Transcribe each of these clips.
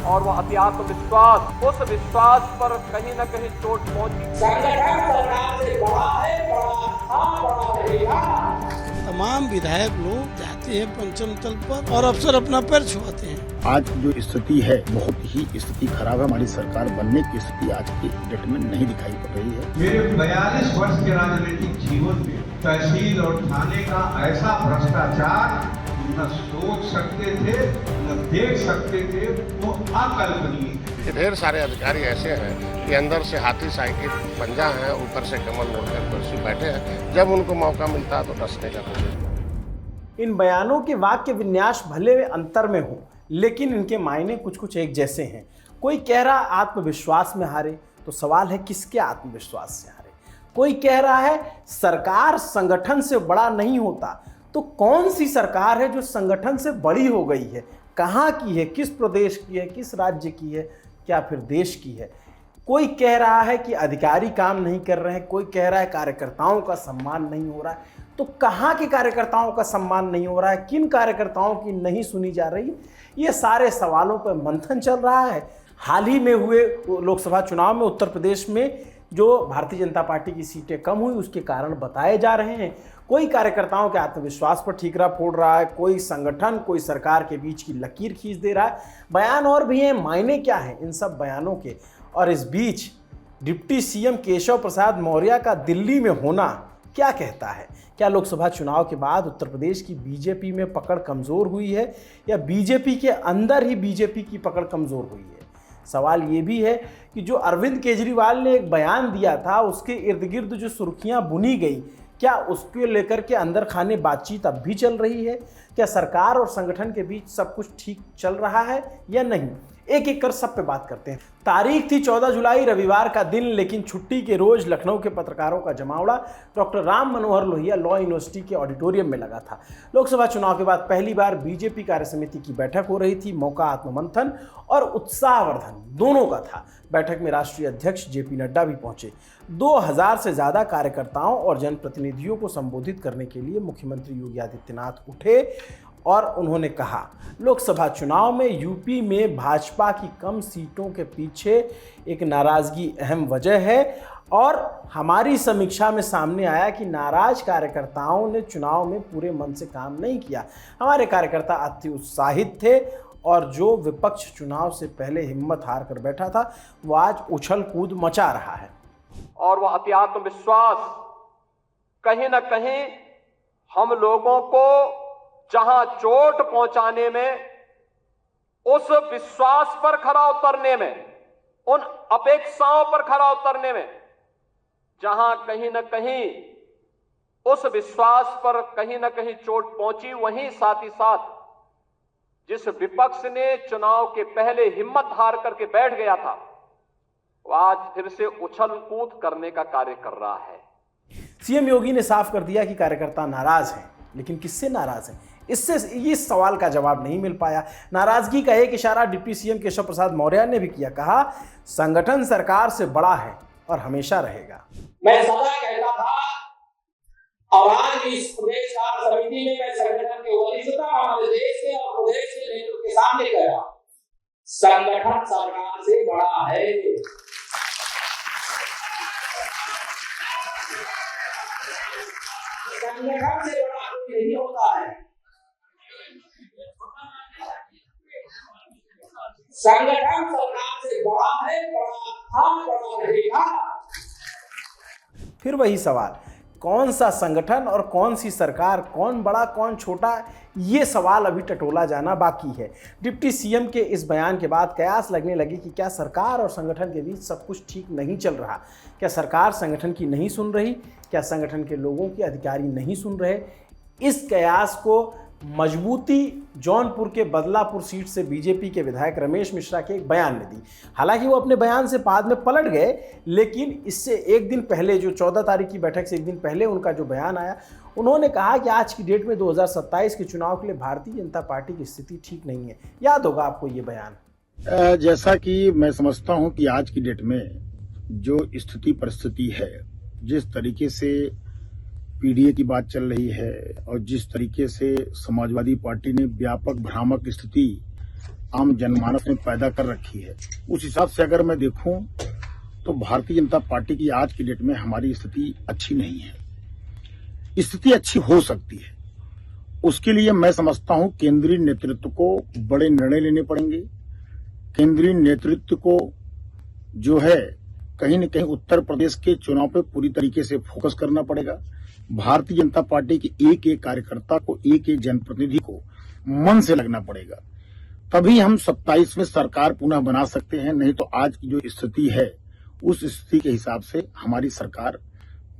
और वह अति आत्मविश्वास, उस विश्वास पर कहीं न कहीं चोट पहुंची। संगठन सरकार से बड़ा है, बड़ा था, बड़ा रहेगा। तमाम विधायक लोग जाते हैं पंचम तल पर और अफसर अपना पैर छुआते हैं। आज जो स्थिति है बहुत ही स्थिति खराब है। हमारी सरकार बनने की स्थिति आज की डेट में नहीं दिखाई पड़ रही है। मेरे 42 वर्ष के राजनीतिक जीवन में तहसील और थाने का ऐसा भ्रष्टाचार न सोच सकते थे, न देख सकते थे, वो अकल्पनीय। ढेर सारे अधिकारी ऐसे हैं कि अंदर से हाथी साइकिल पंजा है, ऊपर से कमल ओढ़कर कुर्सी बैठे हैं। जब उनको मौका मिलता है तो डसने का कोशिश। इन बयानों के वाक्य विन्यास भले वे अंतर में हो, लेकिन इनके मायने कुछ कुछ एक जैसे हैं। कोई कह रहा आत्मविश्वास में हारे, तो सवाल है किसके आत्मविश्वास से हारे। कोई कह रहा है सरकार संगठन से बड़ा नहीं होता, तो कौन सी सरकार है जो संगठन से बड़ी हो गई है? कहाँ की है, किस प्रदेश की है, किस राज्य की है, क्या फिर देश की है? कोई कह रहा है कि अधिकारी काम नहीं कर रहे हैं, कोई कह रहा है कार्यकर्ताओं का सम्मान नहीं हो रहा है। तो कहाँ के कार्यकर्ताओं का सम्मान नहीं हो रहा है, किन कार्यकर्ताओं की नहीं सुनी जा रही, ये सारे सवालों पर मंथन चल रहा है। हाल ही में हुए लोकसभा चुनाव में उत्तर प्रदेश में जो भारतीय जनता पार्टी की सीटें कम हुई, उसके कारण बताए जा रहे हैं। कोई कार्यकर्ताओं के आत्मविश्वास पर ठीकरा फोड़ रहा है, कोई संगठन, कोई सरकार के बीच की लकीर खींच दे रहा है। बयान और भी हैं, मायने क्या है इन सब बयानों के? और इस बीच डिप्टी सीएम केशव प्रसाद मौर्य का दिल्ली में होना क्या कहता है? क्या लोकसभा चुनाव के बाद उत्तर प्रदेश की बीजेपी में पकड़ कमज़ोर हुई है, या बीजेपी के अंदर ही बीजेपी की पकड़ कमज़ोर हुई है? सवाल ये भी है कि जो अरविंद केजरीवाल ने एक बयान दिया था, उसके इर्द गिर्द जो सुर्खियां बुनी गई, क्या उसको लेकर के अंदर खाने बातचीत अब भी चल रही है? क्या सरकार और संगठन के बीच सब कुछ ठीक चल रहा है या नहीं? एक एक कर सब पे बात करते हैं। तारीख थी 14 जुलाई, रविवार का दिन, लेकिन छुट्टी के रोज लखनऊ के पत्रकारों का जमावड़ा doctor Ram Manohar Lohia law university के ऑडिटोरियम में लगा था। लोकसभा चुनाव के बाद पहली बार बीजेपी कार्यसमिति की बैठक हो रही थी। मौका आत्ममंथन और उत्साहवर्धन दोनों का था। बैठक में राष्ट्रीय अध्यक्ष जेपी नड्डा भी पहुंचे। 2000 से ज्यादा कार्यकर्ताओं और जनप्रतिनिधियों को संबोधित करने के लिए मुख्यमंत्री योगी आदित्यनाथ उठे और उन्होंने कहा, लोकसभा चुनाव में यूपी में भाजपा की कम सीटों के पीछे एक नाराजगी अहम वजह है, और हमारी समीक्षा में सामने आया कि नाराज कार्यकर्ताओं ने चुनाव में पूरे मन से काम नहीं किया। हमारे कार्यकर्ता अति उत्साहित थे और जो विपक्ष चुनाव से पहले हिम्मत हार कर बैठा था, वो आज उछल कूद मचा रहा है। और वह अति आत्मविश्वास कहीं न कहीं हम लोगों को जहां चोट पहुंचाने में, उस विश्वास पर खरा उतरने में, उन अपेक्षाओं पर खरा उतरने में, जहां कहीं न कहीं उस विश्वास पर कहीं न कहीं चोट पहुंची, वहीं साथ ही साथ जिस विपक्ष ने चुनाव के पहले हिम्मत हार करके बैठ गया था, वो आज फिर से उछल कूद करने का कार्य कर रहा है। सीएम योगी ने साफ कर दिया कि कार्यकर्ता नाराज हैं, लेकिन किससे नाराज हैं? इससे इस सवाल का जवाब नहीं मिल पाया। नाराजगी का एक इशारा डिप्टी सीएम केशव प्रसाद मौर्य ने भी किया। कहा, संगठन सरकार से बड़ा है और हमेशा रहेगा। मैं सदा कहता था, और आज इस प्रदेश कार्य समिति में मैं संगठन के वरिष्ठता हमारे देश के और प्रदेश के नेतृत्व के सामने कह रहा हूं, संगठन सरकार से बड़ा है। संगठन से बड़ा कोई नहीं होता है। संगठन सरकार से बड़ा है, बड़ा था, बड़ा रहेगा। फिर वही सवाल, कौन सा संगठन और कौन सी सरकार, कौन बड़ा कौन छोटा, ये सवाल अभी टटोला जाना बाकी है। डिप्टी सीएम के इस बयान के बाद कयास लगने लगी कि क्या सरकार और संगठन के बीच सब कुछ ठीक नहीं चल रहा? क्या सरकार संगठन की नहीं सुन रही? क्या संगठन के लोगों की अधिकारी नहीं सुन रहे? इस कयास को मजबूती जौनपुर के बदलापुर सीट से बीजेपी के विधायक रमेश मिश्रा के एक बयान ने दी। हालांकि वो अपने बयान से बाद में पलट गए, लेकिन इससे एक दिन पहले, जो 14 तारीख की बैठक से एक दिन पहले उनका जो बयान आया, उन्होंने कहा कि आज की डेट में 2027 के चुनाव के लिए भारतीय जनता पार्टी की स्थिति ठीक नहीं है। याद होगा आपको ये बयान। जैसा कि मैं समझता हूं कि आज की डेट में जो स्थिति परिस्थिति है, जिस तरीके से पीडीए की बात चल रही है और जिस तरीके से समाजवादी पार्टी ने व्यापक भ्रामक स्थिति आम जनमानस में पैदा कर रखी है, उस हिसाब से अगर मैं देखूं तो भारतीय जनता पार्टी की आज की डेट में हमारी स्थिति अच्छी नहीं है। स्थिति अच्छी हो सकती है, उसके लिए मैं समझता हूं केंद्रीय नेतृत्व को बड़े निर्णय लेने पड़ेंगे। केंद्रीय नेतृत्व को जो है कहीं न कहीं उत्तर प्रदेश के चुनाव पे पूरी तरीके से फोकस करना पड़ेगा। भारतीय जनता पार्टी के एक एक कार्यकर्ता को, एक एक जनप्रतिनिधि को मन से लगना पड़ेगा, तभी हम 27 में सरकार पुनः बना सकते हैं। नहीं तो आज की जो स्थिति है उस स्थिति के हिसाब से हमारी सरकार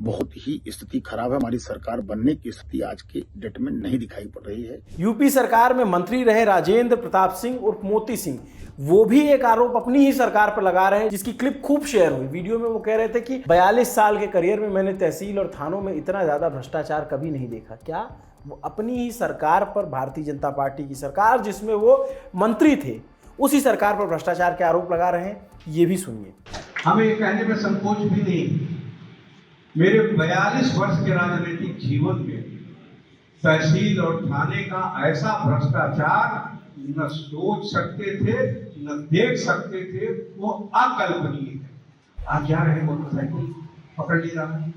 बहुत ही स्थिति खराब है। हमारी सरकार बनने की स्थिति आज के डेट में नहीं दिखाई पड़ रही है। यूपी सरकार में मंत्री रहे राजेंद्र प्रताप सिंह उर्फ मोती सिंह, वो भी एक आरोप अपनी ही सरकार पर लगा रहे हैं, जिसकी क्लिप खूब शेयर हुई। वीडियो में वो कह रहे थे कि 42 साल के करियर में मैंने तहसील और थानों में इतना ज्यादा भ्रष्टाचार कभी नहीं देखा। क्या वो अपनी ही सरकार पर, भारतीय जनता पार्टी की सरकार जिसमें वो मंत्री थे, उसी सरकार पर भ्रष्टाचार के आरोप लगा रहे हैं? ये भी सुनिए। हमें ये कहने में संकोच भी नहीं, मेरे 42 वर्ष के राजनीतिक जीवन में तहसील और थाने का ऐसा भ्रष्टाचार न सोच सकते थे, न देख सकते थे, वो अकल्पनीय है। आज जा रहे मोटरसाइकिल पकड़ लिया है,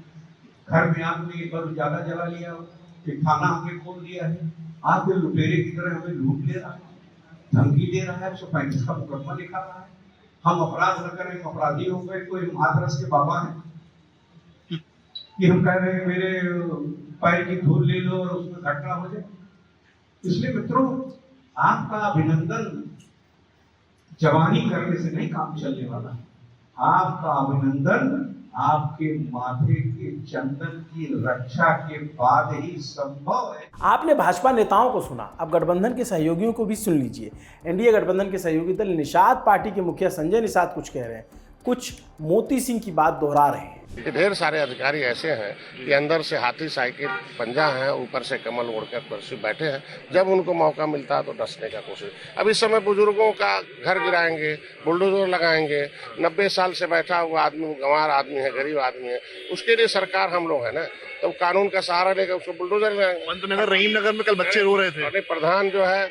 घर में आपने एक बार ज्यादा जला लिया, एक थाना हमने खोल दिया है, आपके लुटेरे की तरह हमें लूट ले रहा है, धमकी दे रहा है, 135 का मुकदमा लिखा रहा है, हम अपराध न करें, हम अपराधी हो गए, कोई हाथरस के बाबा है कि हम कह रहे हैं मेरे पैर की धूल ले लो और उसमें घटना हो जाए। इसलिए मित्रों, आपका अभिनंदन जवानी करने से नहीं काम चलने वाला है। आपका अभिनंदन आपके माथे के चंदन की रक्षा के बाद ही संभव है। आपने भाजपा नेताओं को सुना, अब गठबंधन के सहयोगियों को भी सुन लीजिए। एनडीए गठबंधन के सहयोगी दल निषाद पार्टी के मुखिया संजय निषाद कुछ कह रहे हैं, कुछ मोती सिंह की बात दोहरा रहे हैं। ढेर सारे अधिकारी ऐसे हैं कि अंदर से हाथी साइकिल पंजा है, ऊपर से कमल ओढ़कर कुर्सी बैठे हैं। जब उनको मौका मिलता है तो डसने का कोशिश। अब इस समय बुजुर्गों का घर गिराएंगे, बुलडोजर लगाएंगे। 90 साल से बैठा हुआ आदमी, गंवार आदमी है, गरीब आदमी है, उसके लिए सरकार हम लोग है ना, तो कानून का सहारा लेकर उसको बुलडोजर लगाएंगे। पंतनगर, रहीम नगर में कल बच्चे रो रहे थे। प्रधान जो है,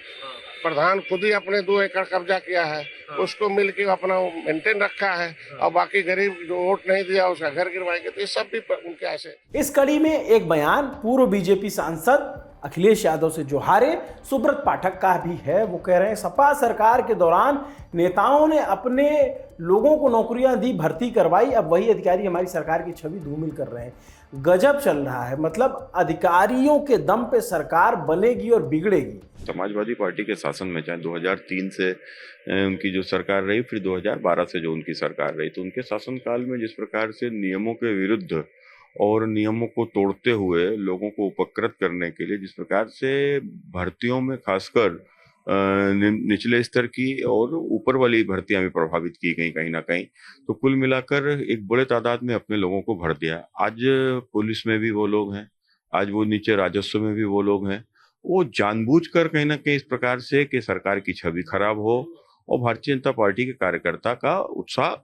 प्रधान खुद ही अपने 2 एकड़ कब्जा किया है, उसको मिलके अपना मेंटेन रखा है, और बाकी गरीब जो वोट नहीं दिया उसका घर गिरवाएंगे। तो ये सब भी उनके ऐसे। इस कड़ी में एक बयान पूर्व बीजेपी सांसद अखिलेश यादव से जो हारे सुब्रत पाठक का भी है। वो कह रहे हैं सपा सरकार के दौरान नेताओं ने अपने लोगों को नौकरियां दी, भर्ती करवाई, अब वही अधिकारी हमारी सरकार की छवि धूमिल कर रहे हैं। गजब चल रहा है, मतलब अधिकारियों के दम पे सरकार बनेगी और बिगड़ेगी। समाजवादी पार्टी के शासन में, चाहे 2003 से उनकी जो सरकार रही, फिर 2012 से जो उनकी सरकार रही, तो उनके शासनकाल में जिस प्रकार से नियमों के विरुद्ध और नियमों को तोड़ते हुए लोगों को उपकृत करने के लिए जिस प्रकार से भर्तियों में खासकर निचले स्तर की और ऊपर वाली भर्तियां भी प्रभावित की गई कहीं ना कहीं, तो कुल मिलाकर एक बड़े तादाद में अपने लोगों को भर दिया। आज पुलिस में भी वो लोग हैं, आज वो नीचे राजस्व में भी वो लोग हैं। वो जानबूझकर कहीं ना कहीं इस प्रकार से कि सरकार की छवि खराब हो और भारतीय जनता पार्टी के कार्यकर्ता का उत्साह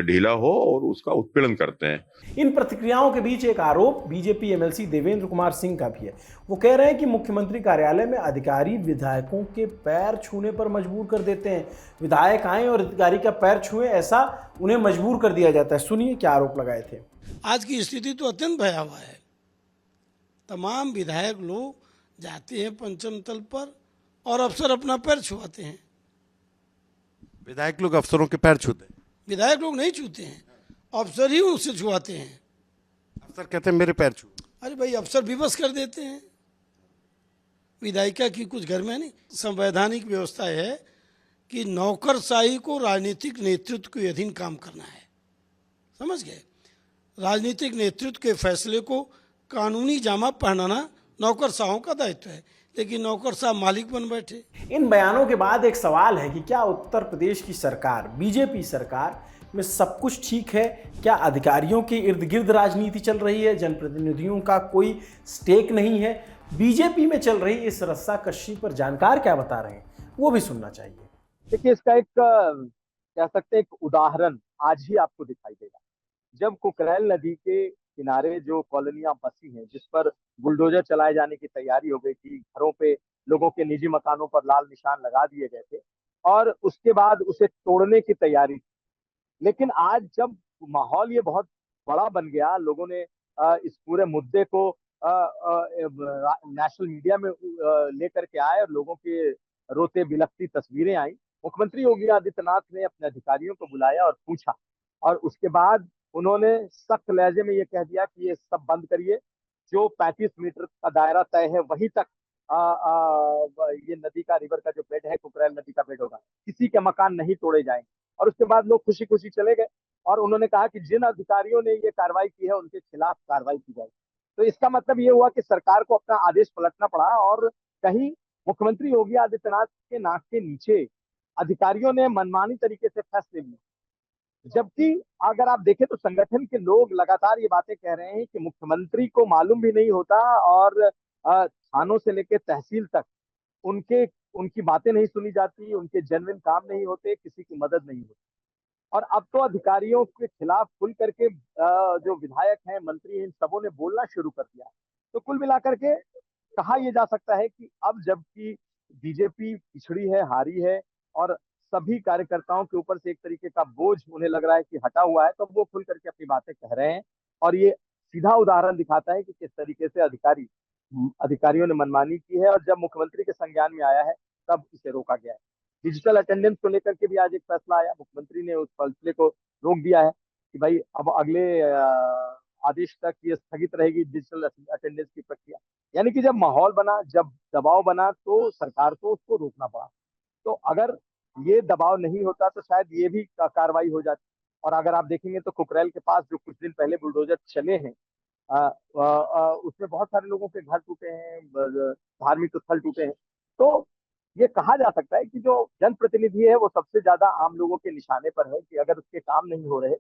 ढीला हो और उसका उत्पीड़न करते हैं। इन प्रतिक्रियाओं के बीच एक आरोप बीजेपी एमएलसी देवेंद्र कुमार सिंह का भी है। वो कह रहे हैं कि मुख्यमंत्री कार्यालय में अधिकारी विधायकों के पैर छूने पर मजबूर कर देते हैं। विधायक आए और अधिकारी का पैर छुए, ऐसा उन्हें मजबूर कर दिया जाता है। सुनिए क्या आरोप लगाए थे। आज की स्थिति तो अत्यंत भयावह है। तमाम विधायक लोग जाते हैं पंचम तल पर और अफसर अपना पैर छुआते हैं। विधायक लोग अफसरों के पैर छूते हैं? विधायक लोग नहीं छूते हैं, अफसर ही उनसे छुआते हैं। अफसर कहते हैं मेरे पैर छू। अरे भाई, अफसर विवश कर देते हैं। विधायिका की कुछ घर में नहीं, संवैधानिक व्यवस्था है कि नौकरशाही को राजनीतिक नेतृत्व के अधीन काम करना है। समझ गए? राजनीतिक नेतृत्व के फैसले को कानूनी जामा पहनाना नौकरशाहों का दायित्व है, लेकिन नौकरशाह मालिक बन बैठे। इन बयानों के बाद एक सवाल है कि क्या उत्तर प्रदेश की सरकार, बीजेपी सरकार में सब कुछ ठीक है? क्या अधिकारियों के इर्द गिर्द राजनीति चल रही है? जनप्रतिनिधियों का कोई स्टेक नहीं है? बीजेपी में चल रही इस रस्साकशी पर जानकार क्या बता रहे हैं, वो भी सुनना चाहिए। देखिए, इसका एक कह सकते हैं एक उदाहरण आज ही आपको दिखाई देगा। जब कुकरेल नदी के किनारे जो कॉलोनियां बसी हैं, जिस पर बुलडोजर चलाए जाने की तैयारी हो गई थी, घरों पे लोगों के निजी मकानों पर लाल निशान लगा दिए गए थे, और उसके बाद उसे तोड़ने की तैयारी थी। लेकिन आज जब माहौल ये बहुत बड़ा बन गया, लोगों ने इस पूरे मुद्दे को नेशनल मीडिया में लेकर के आए और लोगों के रोते बिलखती तस्वीरें आई। मुख्यमंत्री योगी आदित्यनाथ ने अपने अधिकारियों को बुलाया और पूछा, और उसके बाद उन्होंने सख्त लहजे में ये कह दिया कि ये सब बंद करिए, जो 35 मीटर का दायरा तय है वहीं तक ये नदी का, रिवर का जो बेड है, कुकरेल नदी का बेड होगा, किसी के मकान नहीं तोड़े जाएंगे। और उसके बाद लोग खुशी खुशी चले गए और उन्होंने कहा कि जिन अधिकारियों ने ये कार्रवाई की है उनके खिलाफ कार्रवाई की जाएगी। तो इसका मतलब ये हुआ कि सरकार को अपना आदेश पलटना पड़ा और कहीं मुख्यमंत्री योगी आदित्यनाथ के नाक के नीचे अधिकारियों ने मनमानी तरीके से फैसले लिए। जबकि अगर आप देखें तो संगठन के लोग लगातार ये बातें कह रहे हैं कि मुख्यमंत्री को मालूम भी नहीं होता और थानों से लेकर तहसील तक उनकी बातें नहीं सुनी जाती, उनके जेन्युइन काम नहीं होते, किसी की मदद नहीं होती। और अब तो अधिकारियों के खिलाफ खुल करके जो विधायक हैं, मंत्री हैं, इन सबों ने बोलना शुरू कर दिया। तो कुल मिलाकर के कहा यह जा सकता है कि अब जबकि बीजेपी पिछड़ी है, हारी है और सभी कार्यकर्ताओं के ऊपर से एक तरीके का बोझ उन्हें लग रहा है कि हटा हुआ है, तो वो खुल करके अपनी बातें कह रहे हैं। और ये सीधा उदाहरण दिखाता है कि किस तरीके से अधिकारियों ने मनमानी की है और जब मुख्यमंत्री के संज्ञान में आया है तब इसे रोका गया है। डिजिटल अटेंडेंस को लेकर के भी आज एक फैसला आया, मुख्यमंत्री ने उस फैसले को रोक दिया है कि भाई अब अगले आदेश तक ये स्थगित रहेगी डिजिटल अटेंडेंस की प्रक्रिया। यानी कि जब माहौल बना, जब दबाव बना, तो सरकार को उसको रोकना पड़ा। तो अगर ये दबाव नहीं होता तो शायद ये भी कार्रवाई हो जाती। और अगर आप देखेंगे तो कुकरेल के पास जो कुछ दिन पहले बुलडोजर चले हैं, उसमें बहुत सारे लोगों के घर टूटे हैं, धार्मिक स्थल टूटे हैं। तो ये कहा जा सकता है कि जो जनप्रतिनिधि है वो सबसे ज्यादा आम लोगों के निशाने पर है कि अगर उसके काम नहीं हो रहे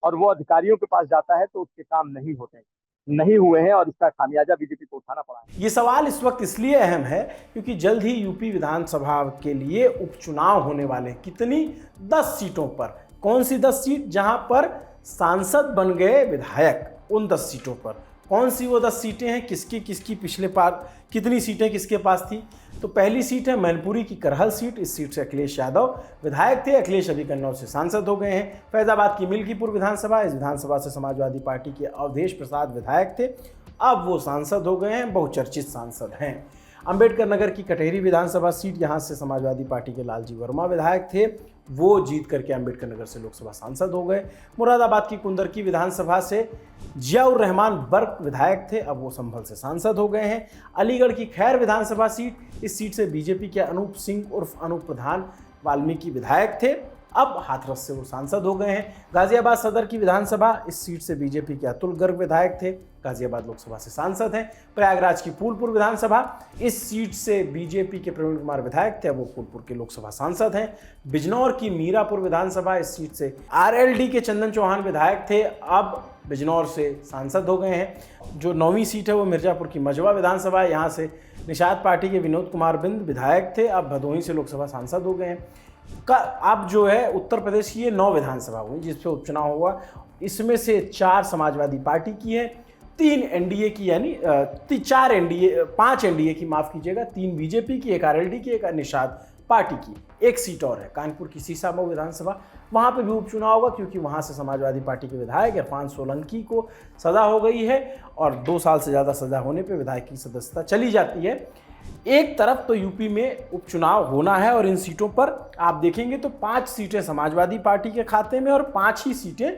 और वो अधिकारियों के पास जाता है तो उसके काम नहीं होते, नहीं हुए हैं और इसका खामियाजा बीजेपी को उठाना पड़ा है। ये सवाल इस वक्त इसलिए अहम है क्योंकि जल्द ही यूपी विधानसभा के लिए उपचुनाव होने वाले हैं। कितनी? 10 सीटों पर। कौन सी 10 सीट? जहां पर सांसद बन गए विधायक, उन 10 सीटों पर। कौन सी वो 10 सीटें हैं? किसकी पिछले पार कितनी सीटें किसके पास थी? तो पहली सीट है मैनपुरी की करहल सीट। इस सीट से अखिलेश यादव विधायक थे। अखिलेश अभी कन्नौज से सांसद हो गए हैं। फैजाबाद की मिल्कीपुर विधानसभा, इस विधानसभा से समाजवादी पार्टी के अवधेश प्रसाद विधायक थे, अब वो सांसद हो गए हैं, बहुचर्चित सांसद हैं। अंबेडकर नगर की कटेहरी विधानसभा सीट, यहाँ से समाजवादी पार्टी के लालजी वर्मा विधायक थे, वो जीत करके अंबेडकर नगर से लोकसभा सांसद हो गए। मुरादाबाद की कुंदर की विधानसभा से जियाउर रहमान बर्क विधायक थे, अब वो संभल से सांसद हो गए हैं। अलीगढ़ की खैर विधानसभा सीट, इस सीट से बीजेपी के अनूप सिंह उर्फ अनूप प्रधान वाल्मीकि विधायक थे, अब हाथरस से वो सांसद हो गए हैं। गाजियाबाद सदर की विधानसभा, इस सीट से बीजेपी के अतुल गर्ग विधायक थे, गाजियाबाद लोकसभा से सांसद हैं। प्रयागराज की फूलपुर विधानसभा, इस सीट से बीजेपी के प्रवीण कुमार विधायक थे, वो फूलपुर के लोकसभा सांसद हैं। बिजनौर की मीरापुर विधानसभा, इस सीट से आरएलडी के चंदन चौहान विधायक थे, अब बिजनौर से सांसद हो गए हैं। जो 9वीं सीट है वो मिर्जापुर की मझवा विधानसभा है, यहाँ से निषाद पार्टी के विनोद कुमार बिंद विधायक थे, अब भदोही से लोकसभा सांसद हो गए हैं। अब जो है उत्तर प्रदेश की ये 9 विधानसभा हुई जिस पे उपचुनाव हुआ, इसमें से 4 समाजवादी पार्टी की है, 3 एनडीए की, यानी 5 एनडीए की, माफ कीजिएगा, 3 बीजेपी की, 1 आरएलडी की, 1 निषाद पार्टी की। एक सीट और है कानपुर की सीसामऊ विधानसभा, वहां पे भी उपचुनाव होगा क्योंकि वहां से समाजवादी पार्टी के विधायक इरफान सोलंकी को सजा हो गई है और 2 साल से ज़्यादा सजा होने पे विधायक की सदस्यता चली जाती है। एक तरफ तो यूपी में उपचुनाव होना है और इन सीटों पर आप देखेंगे तो 5 सीटें समाजवादी पार्टी के खाते में और 5 ही सीटें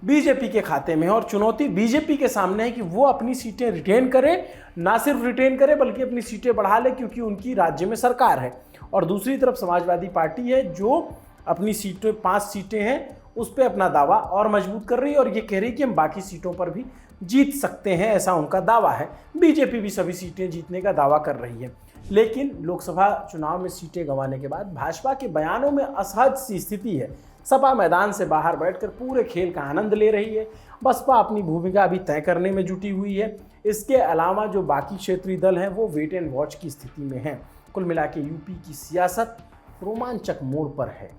बीजेपी के खाते में है। और चुनौती बीजेपी के सामने है कि वो अपनी सीटें रिटेन करे, ना सिर्फ रिटेन करे बल्कि अपनी सीटें बढ़ा ले क्योंकि उनकी राज्य में सरकार है। और दूसरी तरफ समाजवादी पार्टी है जो अपनी सीटें, 5 सीटें हैं, उस पर अपना दावा और मजबूत कर रही है और ये कह रही है कि हम बाकी सीटों पर भी जीत सकते हैं, ऐसा उनका दावा है। बीजेपी भी सभी सीटें जीतने का दावा कर रही है, लेकिन लोकसभा चुनाव में सीटें गंवाने के बाद भाजपा के बयानों में असहज सी स्थिति है। सपा मैदान से बाहर बैठकर पूरे खेल का आनंद ले रही है, बसपा अपनी भूमिका अभी तय करने में जुटी हुई है। इसके अलावा जो बाकी क्षेत्रीय दल हैं वो वेट एंड वॉच की स्थिति में हैं। कुल मिला के यूपी की सियासत रोमांचक मोड़ पर है।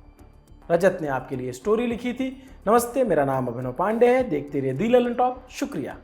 रजत ने आपके लिए स्टोरी लिखी थी। नमस्ते, मेरा नाम अभिनव पांडे है। देखते रहिए दी ललन टॉप। शुक्रिया।